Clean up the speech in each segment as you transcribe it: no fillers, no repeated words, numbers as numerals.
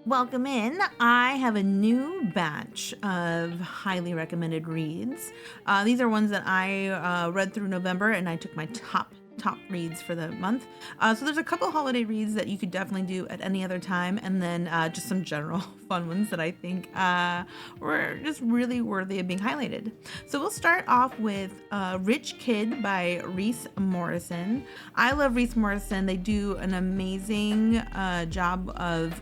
Welcome in. I have a new batch of highly recommended reads. These are ones that I read through November, and I took my top reads for the month. So there's a couple holiday reads that you could definitely do at any other time, and then just some general fun ones that I think were just really worthy of being highlighted. So we'll start off with Rich Kid by Reese Morrison. I love Reese Morrison. They do an amazing job of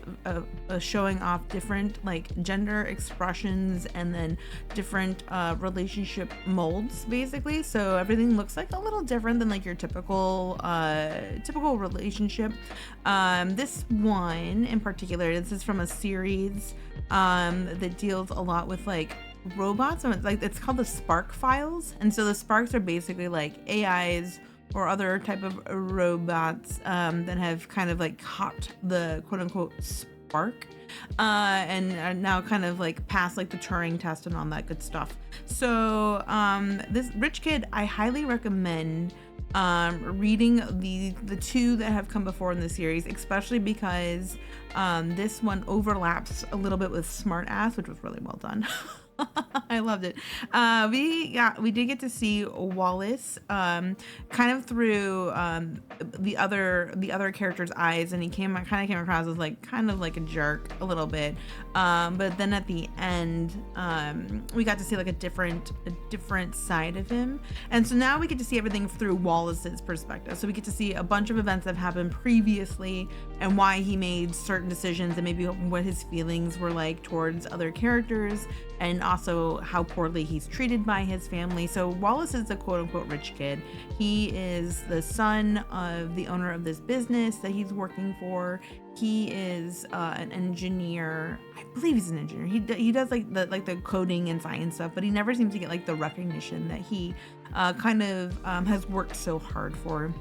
showing off different like gender expressions and then different relationship molds, basically. So everything looks like a little different than like your typical relationship. This one in particular, this is from a series that deals a lot with like robots, and it's called the Spark Files. And so the Sparks are basically like AIs or other type of robots that have kind of like caught the quote unquote spark and are now kind of like past like the Turing test and all that good stuff. So this Rich Kid, I highly recommend reading the two that have come before in the series, especially because this one overlaps a little bit with Smart Ass, which was really well done. I loved it. We did get to see Wallace kind of through the other character's eyes, and he came across as like kind of like a jerk a little bit. But then at the end, we got to see like a different side of him, and so now we get to see everything through Wallace's perspective. So we get to see a bunch of events that have happened previously and why he made certain decisions, and maybe what his feelings were like towards other characters, and also how poorly he's treated by his family. So Wallace is a quote-unquote rich kid. He is the son of the owner of this business that he's working for. He is an engineer. I believe he's an engineer. He does like the coding and science stuff, but he never seems to get like the recognition that he has worked so hard for.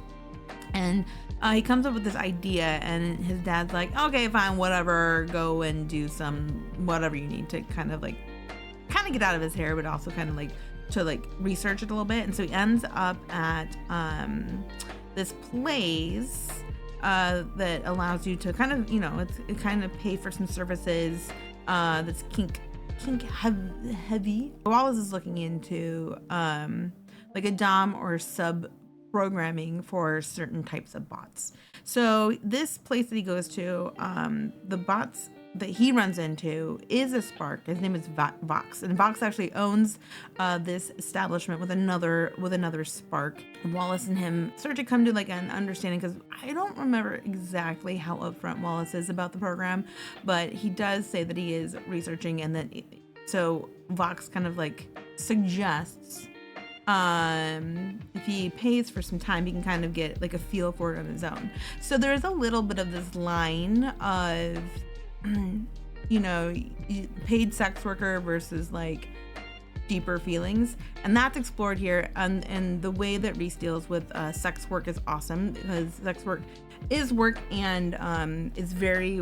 And he comes up with this idea, and his dad's like, okay, fine, whatever, go and do some whatever you need to kind of get out of his hair, but also kind of like to like research it a little bit. And so he ends up at this place that allows you to kind of, it kind of pay for some services that's kink heavy. Wallace is looking into like a dom or sub programming for certain types of bots. So this place that he goes to, the bots that he runs into is a Spark. His name is Vox, and Vox actually owns this establishment with another Spark. Wallace and him start to come to like an understanding, because I don't remember exactly how upfront Wallace is about the program, but he does say that he is researching, and then so Vox kind of like suggests if he pays for some time, he can kind of get like a feel for it on his own. So there's a little bit of this line of paid sex worker versus like deeper feelings, and that's explored here. And the way that Reese deals with sex work is awesome, because sex work is work, and is very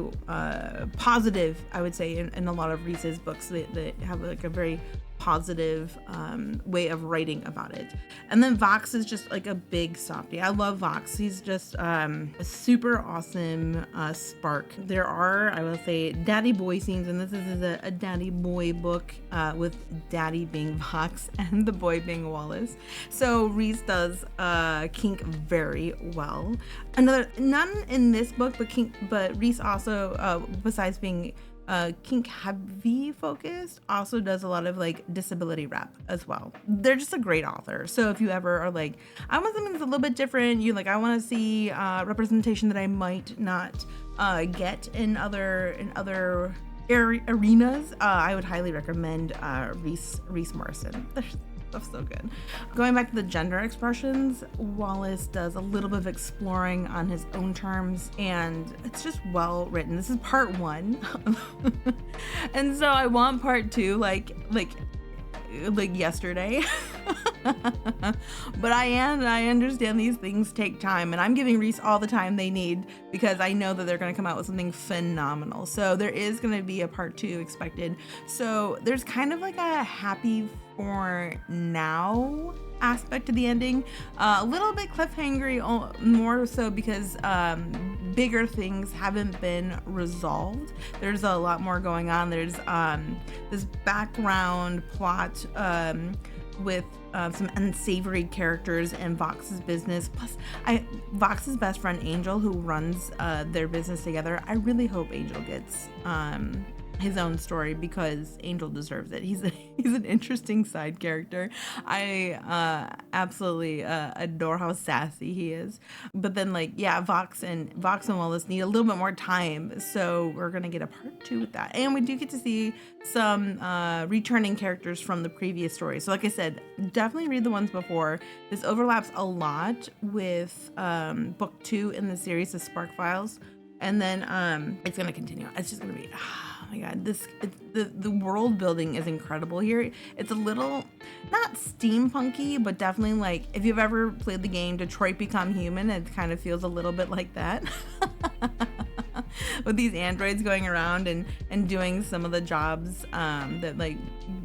positive, I would say, in a lot of Reese's books that have like a very positive way of writing about it. And then Vox is just like a big softie. I love Vox. He's just a super awesome Spark. There are, I will say, daddy boy scenes, and this is a daddy boy book with daddy being Vox and the boy being Wallace. So Reese does kink very well. None in this book, but Reese also, besides being kink heavy focused, also does a lot of like disability rap as well. They're just a great author. So if you ever are like, I want something that's a little bit different, I want to see representation that I might not get in other arenas, I would highly recommend Reese Morrison. Stuff's so good. Going back to the gender expressions, Wallace does a little bit of exploring on his own terms, and it's just well written. This is part 1. And so I want part 2 like yesterday. But I understand these things take time, and I'm giving Reese all the time they need, because I know that they're going to come out with something phenomenal. So there is going to be a part 2 expected. So there's kind of like a happy for now aspect to the ending. A little bit cliffhangery, more so because bigger things haven't been resolved. There's a lot more going on. There's this background plot with some unsavory characters and Vox's business. Plus, Vox's best friend Angel, who runs their business together. I really hope Angel gets his own story because Angel deserves it. He's an interesting side character. I absolutely adore how sassy he is. But then Vox and Willis need a little bit more time, so we're gonna get a part 2 with that. And we do get to see some returning characters from the previous story. So like I said, definitely read the ones before. This overlaps a lot with book 2 in the series, the Spark Files. And then it's gonna continue. It's just gonna be, oh my god, the world building is incredible here. It's a little not steampunky, but definitely like if you've ever played the game Detroit Become Human, it kind of feels a little bit like that. With these androids going around and doing some of the jobs that like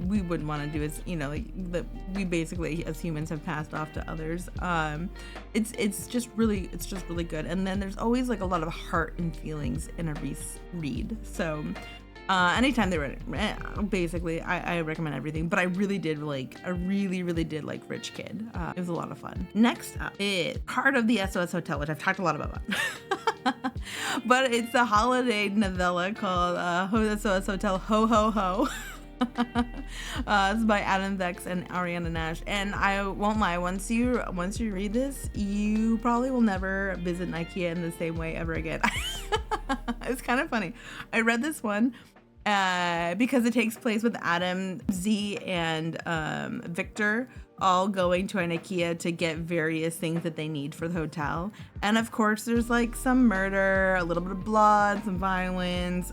we wouldn't want to do, as that we basically as humans have passed off to others. It's just really good. And then there's always like a lot of heart and feelings in a Reese read. So anytime they read it, basically I recommend everything. But I really did like Rich Kid. It was a lot of fun. Next up is Card of the SOS Hotel, which I've talked a lot about. But it's a holiday novella called SOS Hotel Ho Ho Ho. It's by Adam Vex and Ariana Nash, and I won't lie, once you read this, you probably will never visit IKEA in the same way ever again. It's kind of funny. I read this one because it takes place with Adam, Z, and Victor all going to an IKEA to get various things that they need for the hotel. And of course there's like some murder, a little bit of blood, some violence,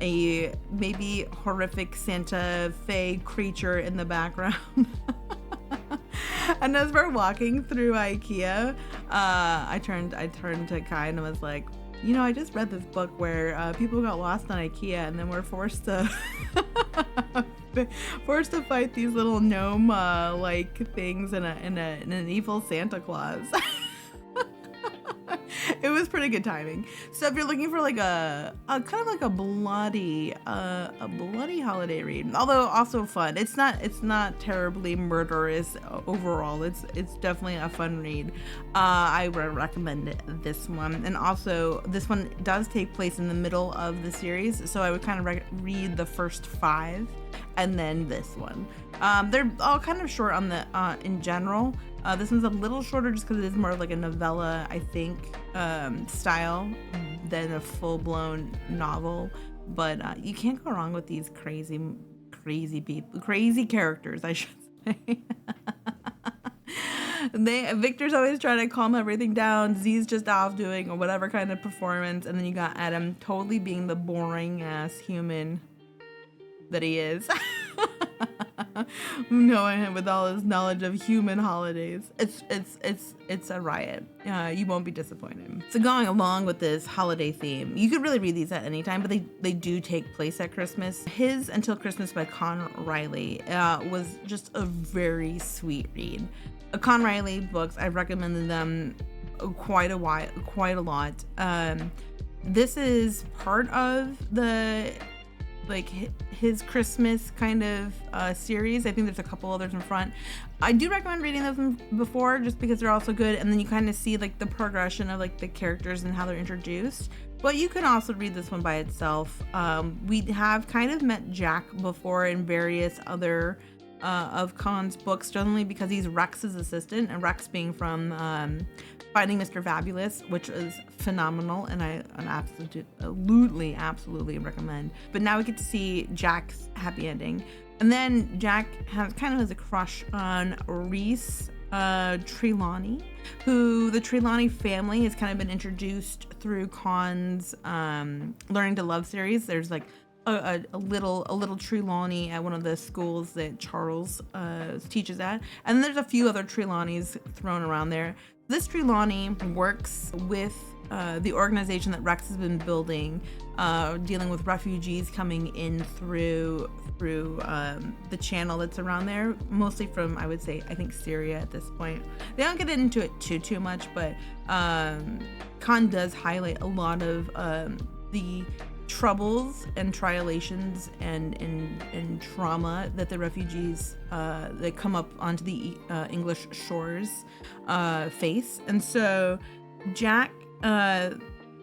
a maybe horrific Santa Fe creature in the background. And as we're walking through IKEA, I turned to Kai and was like, I just read this book where people got lost on IKEA and then were forced to fight these little gnome like things in an evil Santa Claus. It was pretty good timing. So if you're looking for like a kind of like a bloody holiday read, although also fun, it's not terribly murderous overall. It's definitely a fun read. I would recommend this one. And also this one does take place in the middle of the series, so I would kind of read the first 5 and then this one. They're all kind of short on the in general. This one's a little shorter just because it is more like a novella, I think, style than a full-blown novel. But you can't go wrong with these crazy people, crazy characters, I should say. Victor's always trying to calm everything down. Z's just off doing or whatever kind of performance, and then you got Adam totally being the boring ass human that he is. Knowing him with all his knowledge of human holidays, it's a riot. You won't be disappointed. So going along with this holiday theme, you could really read these at any time, but they do take place at Christmas. His Until Christmas by Con Riley was just a very sweet read. Con Riley books, I've recommended them quite a lot. This is part of the his Christmas kind of series. I think there's a couple others in front. I do recommend reading those before just because they're also good, and then you kind of see like the progression of like the characters and how they're introduced. But you can also read this one by itself. We have kind of met Jack before in various other of Con's books, generally because he's Rex's assistant, and Rex being from Finding Mr. Fabulous, which is phenomenal, and I absolutely recommend. But now we get to see Jack's happy ending. And then Jack has a crush on Reese Trelawney, who the Trelawney family has kind of been introduced through Con's Learning to Love series. There's like a little Trelawney at one of the schools that Charles teaches at, and then there's a few other Trelawneys thrown around there. This Trelawney works with the organization that Rex has been building, dealing with refugees coming in through the channel that's around there, mostly from, I would say, I think Syria at this point. They don't get into it too much, but Khan does highlight a lot of the troubles and trialations and trauma that the refugees that come up onto the English shores face. And so Jack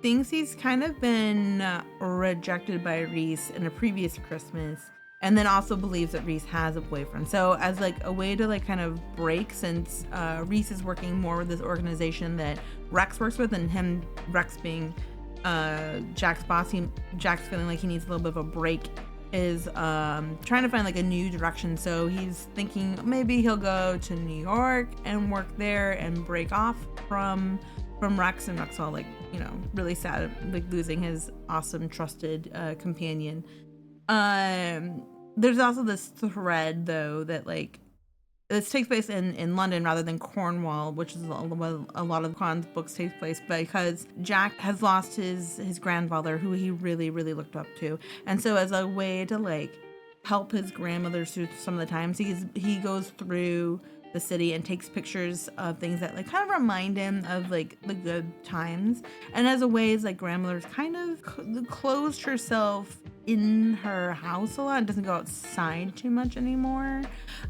thinks he's kind of been rejected by Reese in a previous Christmas, and then also believes that Reese has a boyfriend. So as like a way to like kind of break, since Reese is working more with this organization that Rex works with, and Rex being Jack's boss, Jack's feeling like he needs a little bit of a break, is trying to find like a new direction. So he's thinking maybe he'll go to New York and work there and break off from Rex, and Rex all like, you know, really sad, like losing his awesome trusted companion. There's also this thread though that like this takes place in London rather than Cornwall, which is a lot of Khan's books take place, because Jack has lost his grandfather, who he really, really looked up to. And so as a way to like help his grandmother through some of the times, he goes through the city and takes pictures of things that like kind of remind him of like the good times. And as a way, his like grandmother's kind of closed herself in her house a lot and doesn't go outside too much anymore.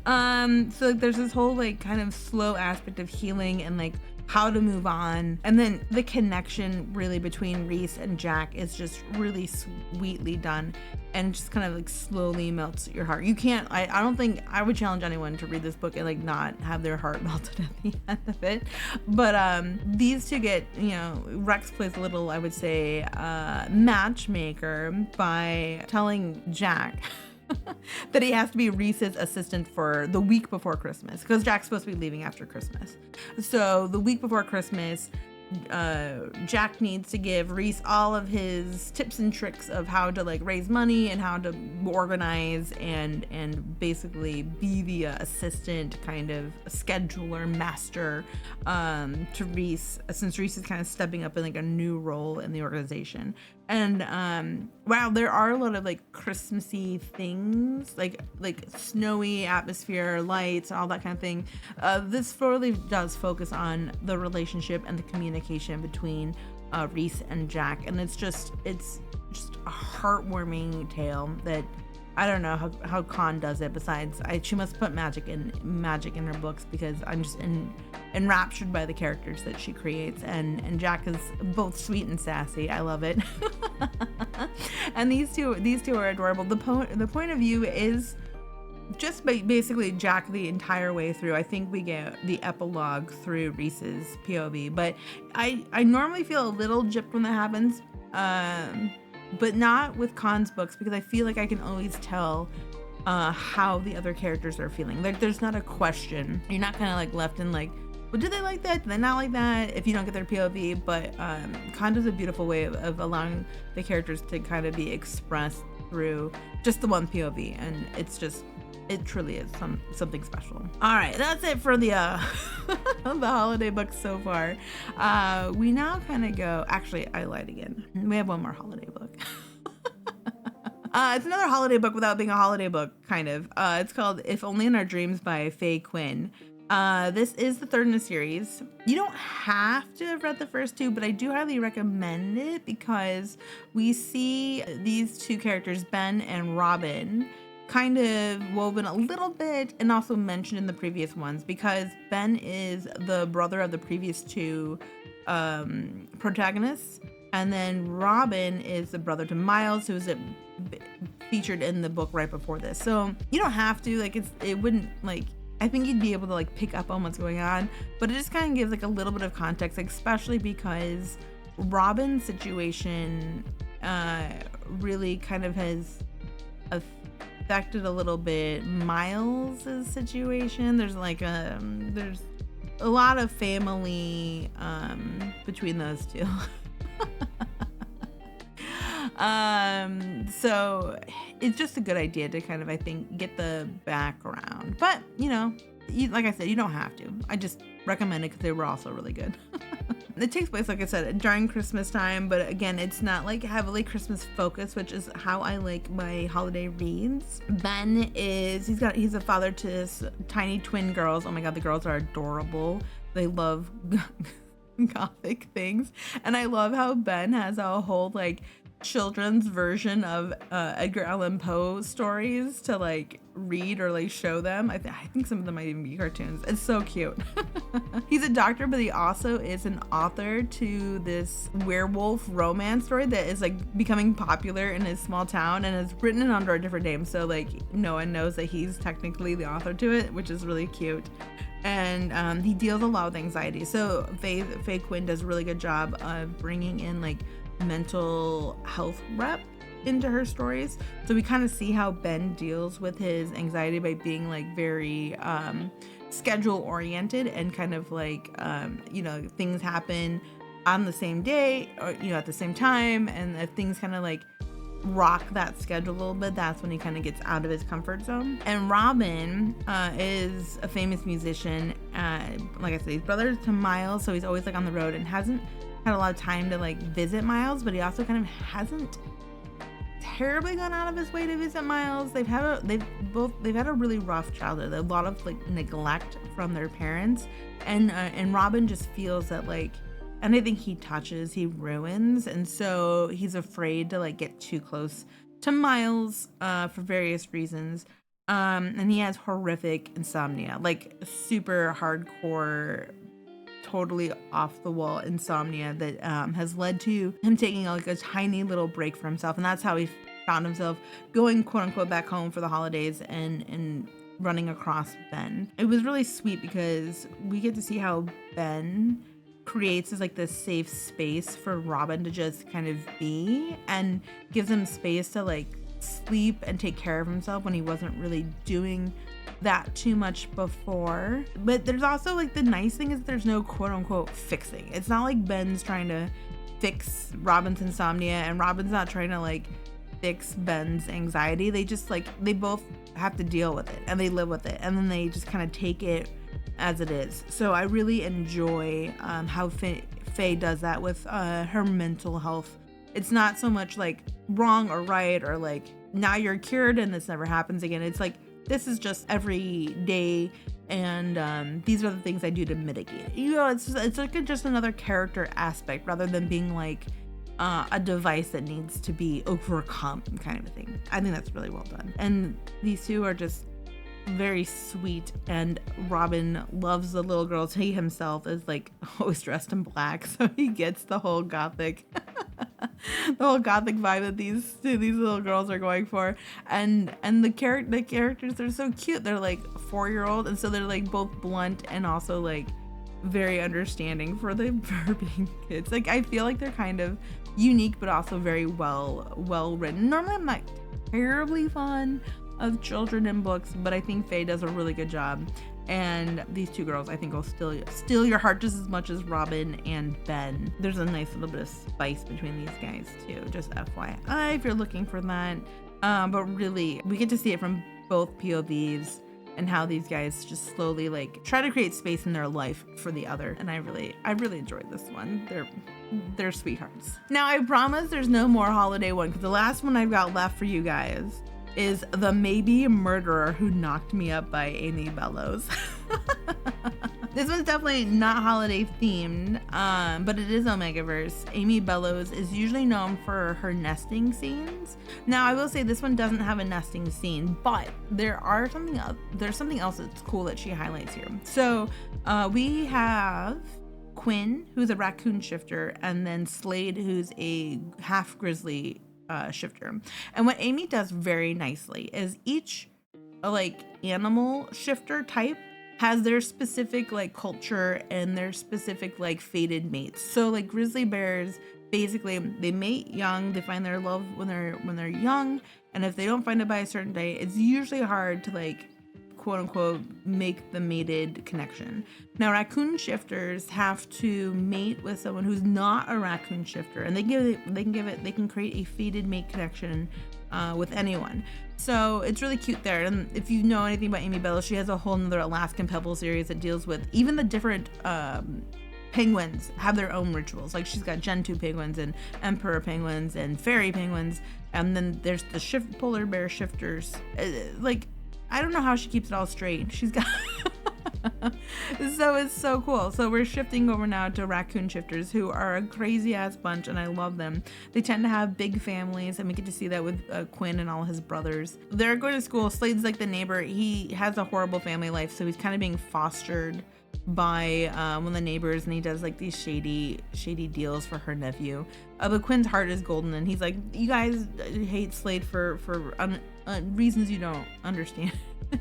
So like, there's this whole like kind of slow aspect of healing and like how to move on. And then the connection really between Reese and Jack is just really sweetly done and just kind of like slowly melts your heart. You can't, I don't think, I would challenge anyone to read this book and like not have their heart melted at the end of it. But these two get, you know, Rex plays a little, I would say, matchmaker by telling Jack that he has to be Reese's assistant for the week before Christmas, because Jack's supposed to be leaving after Christmas. So the week before Christmas, Jack needs to give Reese all of his tips and tricks of how to like raise money and how to organize and basically be the assistant kind of scheduler master to Reese, since Reese is kind of stepping up in like a new role in the organization. And wow, there are a lot of like Christmassy things, like snowy atmosphere, lights, all that kind of thing. This really does focus on the relationship and the communication between Reese and Jack, and it's just a heartwarming tale that I don't know how Khan does it. Besides, she must put magic in her books, because I'm just enraptured by the characters that she creates, and Jack is both sweet and sassy. I love it. And these two are adorable. The point of view is just basically Jack the entire way through. I think we get the epilogue through Reese's POV, but I normally feel a little gypped when that happens. But not with Khan's books, because I feel like I can always tell how the other characters are feeling. Like there's not a question. You're not kind of like left in like, well, do they like that? Do they not like that? If you don't get their POV. But Khan does a beautiful way of allowing the characters to kind of be expressed through just the one POV, and it truly is something special. All right, that's it for the the holiday books so far. We now kind of go. Actually, I lied again. We have one more holiday book. It's another holiday book without being a holiday book, kind of. It's called If Only in Our Dreams by Quin. This is the third in a series. You don't have to have read the first two, but I do highly recommend it, because we see these two characters, Ben and Robin, kind of woven a little bit and also mentioned in the previous ones, because Ben is the brother of the previous two protagonists, and then Robin is the brother to Miles, who is featured in the book right before this. So you don't have to, like, it wouldn't, like, I think you'd be able to like pick up on what's going on, but it just kind of gives like a little bit of context, like, especially because Robin's situation really kind of has affected a little bit Miles's situation. There's like there's a lot of family between those two. So it's just a good idea to kind of, I think, get the background. But, like I said, you don't have to. I just recommend it because they were also really good. It takes place, like I said, during Christmas time, but again, it's not like heavily Christmas focused, which is how I like my holiday reads. Ben he's a father to his tiny twin girls. Oh my God, the girls are adorable. They love gothic things. And I love how Ben has a whole like children's version of Edgar Allan Poe stories to like read or like show them. I think some of them might even be cartoons. It's so cute. He's a doctor, but he also is an author to this werewolf romance story that is like becoming popular in his small town, and is written under a different name, so like no one knows that he's technically the author to it, which is really cute. And he deals a lot with anxiety, so Faye Quin does a really good job of bringing in like mental health rep into her stories. So we kind of see how Ben deals with his anxiety by being like very schedule oriented, and kind of like things happen on the same day, or at the same time, and if things kind of like rock that schedule a little bit, that's when he kind of gets out of his comfort zone. And Robin is a famous musician. Like I said, he's brother to Miles, so he's always like on the road and hasn't had a lot of time to like visit Miles, but he also kind of hasn't terribly gone out of his way to visit Miles. They've had a really rough childhood, a lot of like neglect from their parents, and Robin just feels that like anything he touches he ruins, and so he's afraid to like get too close to Miles for various reasons. And he has horrific insomnia, like super hardcore, totally off the wall insomnia that has led to him taking like a tiny little break for himself, and that's how he found himself going quote unquote back home for the holidays and running across Ben. It was really sweet because we get to see how Ben creates this safe space for Robin to just kind of be, and gives him space to like sleep and take care of himself when he wasn't really doing that too much before. But there's also like the nice thing is there's no quote unquote fixing. It's not like Ben's trying to fix Robin's insomnia and Robin's not trying to like fix Ben's anxiety. They just like, they both have to deal with it and they live with it, and then they just kind of take it as it is. So I really enjoy how Faye does that with her mental health. It's not so much like wrong or right, or like now you're cured and this never happens again. It's like, this is just every day, and these are the things I do to mitigate it. It's like just another character aspect rather than being like a device that needs to be overcome kind of a thing. I think that's really well done. And these two are just very sweet, and Robin loves the little girls. He himself is like always dressed in black, so he gets the whole gothic vibe that these little girls are going for. And the characters, they're so cute. They're like 4-year-old, and so they're like both blunt and also like very understanding for being kids. Like I feel like they're kind of unique but also very well written. Normally I'm not terribly fond of children in books, but I think Faye does a really good job, and these two girls I think will steal your heart just as much as Robin and Ben. There's a nice little bit of spice between these guys too, just FYI if you're looking for that. But really we get to see it from both POVs and how these guys just slowly like try to create space in their life for the other, and I really enjoyed this one. They're sweethearts. Now I promise there's no more holiday one, because the last one I've got left for you guys is The Maybe Murderer Who Knocked Me Up by Amy Bellows. This one's definitely not holiday themed, but it is Omegaverse. Amy Bellows is usually known for her nesting scenes. Now I will say this one doesn't have a nesting scene, but there's something else that's cool that she highlights here. So we have Quin, who's a raccoon shifter, and then Slade, who's a half grizzly shifter. And what Amy does very nicely is each like animal shifter type has their specific like culture and their specific like fated mates. So like grizzly bears, basically they mate young, they find their love when they're young, and if they don't find it by a certain day, it's usually hard to like quote unquote make the mated connection. Now raccoon shifters have to mate with someone who's not a raccoon shifter, and they can create a fated mate connection with anyone. So it's really cute there. And if you know anything about Amy Bellows, she has a whole nother Alaskan Pebble series that deals with even the different penguins have their own rituals. Like she's got Gentoo penguins and emperor penguins and fairy penguins, and then there's the polar bear shifters. Like I don't know how she keeps it all straight. She's got so it's so cool. So we're shifting over now to raccoon shifters, who are a crazy ass bunch, and I love them. They tend to have big families, and we get to see that with Quin and all his brothers. They're going to school. Slade's like the neighbor. He has a horrible family life, so he's kind of being fostered by one of the neighbors, and he does like these shady deals for her nephew. But Quin's heart is golden, and he's like, you guys hate Slade for reasons you don't understand.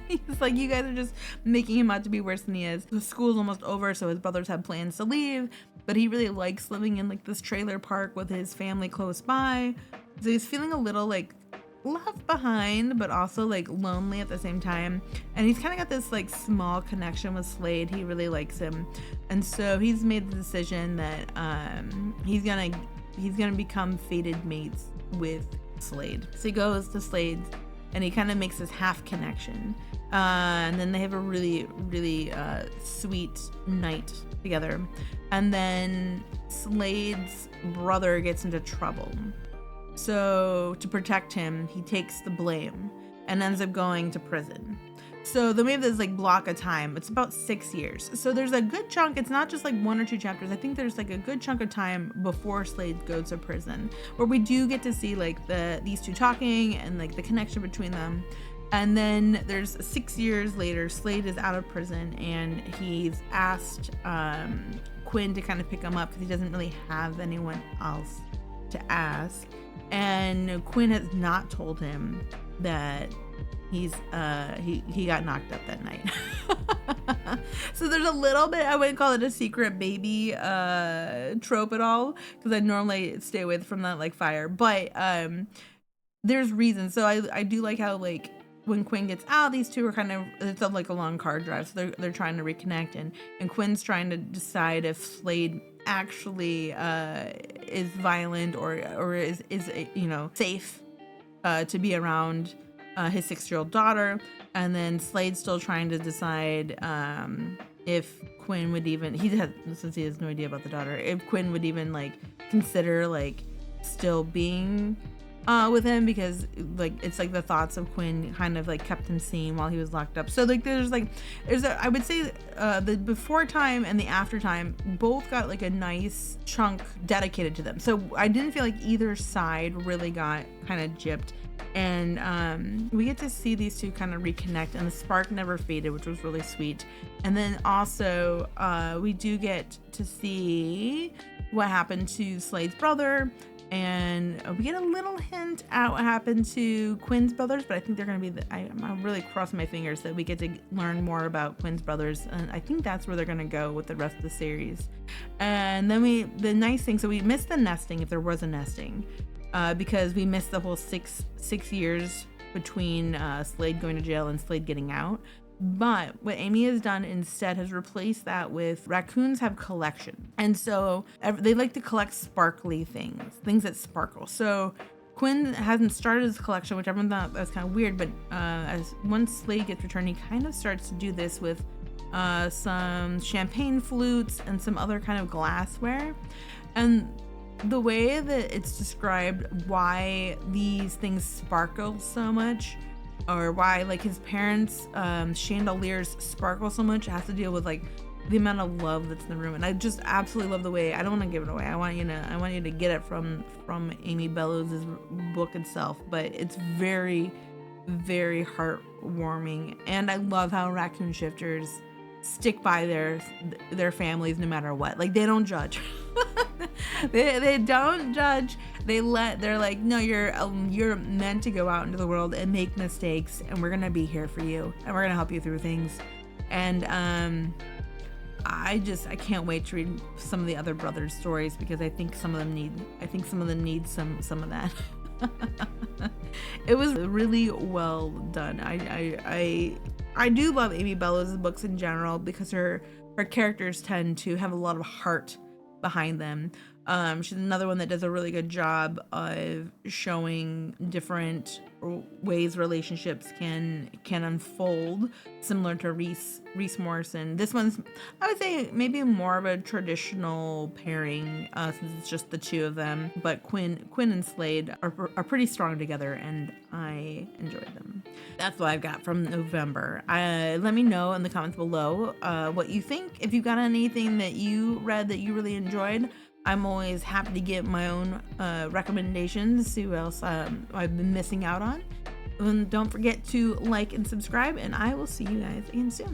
He's like, you guys are just making him out to be worse than he is. The school's almost over, so his brothers have plans to leave, but he really likes living in like this trailer park with his family close by. So he's feeling a little like left behind, but also like lonely at the same time. And he's kind of got this like small connection with Slade. He really likes him, and so he's made the decision that he's gonna become fated mates with Slade. So he goes to Slade's, and he kind of makes this half connection, and then they have a really sweet night together. And then Slade's brother gets into trouble, so to protect him, he takes the blame and ends up going to prison. So the way of this like block of time, it's about 6 years. So there's a good chunk. It's not just like 1 or 2 chapters. I think there's like a good chunk of time before Slade goes to prison, where we do get to see like these two talking and like the connection between them. And then there's 6 years later, Slade is out of prison, and he's asked Quin to kind of pick him up because he doesn't really have anyone else to ask. And Quin has not told him that he got knocked up that night. So there's a little bit, I wouldn't call it a secret baby trope at all, because I normally stay away from that like fire, but there's reasons. So I do like how like when Quin gets out, these two are kind of, it's like a long car drive, so they're trying to reconnect, and Quin's trying to decide if Slade actually is violent or is safe to be around his 6-year-old daughter. And then Slade's still trying to decide if Quin would even, since he has no idea about the daughter, if Quin would even like consider like still being with him, because like it's like the thoughts of Quin kind of like kept him sane while he was locked up. So like I would say the before time and the after time both got like a nice chunk dedicated to them. So I didn't feel like either side really got kind of gypped. And we get to see these two kind of reconnect, and the spark never faded, which was really sweet. And then also we do get to see what happened to Slade's brother, and we get a little hint at what happened to Quin's brothers, but I think they're going to be I'm really crossing my fingers that we get to learn more about Quin's brothers, and I think that's where they're going to go with the rest of the series. And then the nice thing, so we missed the nesting, if there was a nesting, because we missed the whole six years between Slade going to jail and Slade getting out. But what Amy has done instead has replaced that with raccoons have collection. And so they like to collect sparkly things that sparkle. So Quin hasn't started his collection, which everyone thought was kind of weird, but as once Slade gets returned, he kind of starts to do this with some champagne flutes and some other kind of glassware. And the way that it's described why these things sparkle so much, or why like his parents chandeliers sparkle so much, has to deal with like the amount of love that's in the room. And I just absolutely love the way, I don't want to give it away, I want you to get it from Amy Bellows' book itself, but it's very, very heartwarming. And I love how raccoon shifters stick by their families no matter what. Like they don't judge. they don't judge. They're like, no, you're meant to go out into the world and make mistakes, and we're gonna be here for you, and we're gonna help you through things. And I can't wait to read some of the other brothers' stories, because I think some of them need some of that. It was really well done. I do love Amy Bellows' books in general because her characters tend to have a lot of heart behind them. She's another one that does a really good job of showing different ways relationships can unfold, similar to Reese Morrison. This one's, I would say, maybe more of a traditional pairing, since it's just the two of them. But Quin and Slade are pretty strong together, and I enjoyed them. That's what I've got from November. Let me know in the comments below what you think. If you got anything that you read that you really enjoyed, I'm always happy to get my own recommendations, see what else I've been missing out on. And don't forget to like and subscribe, and I will see you guys again soon.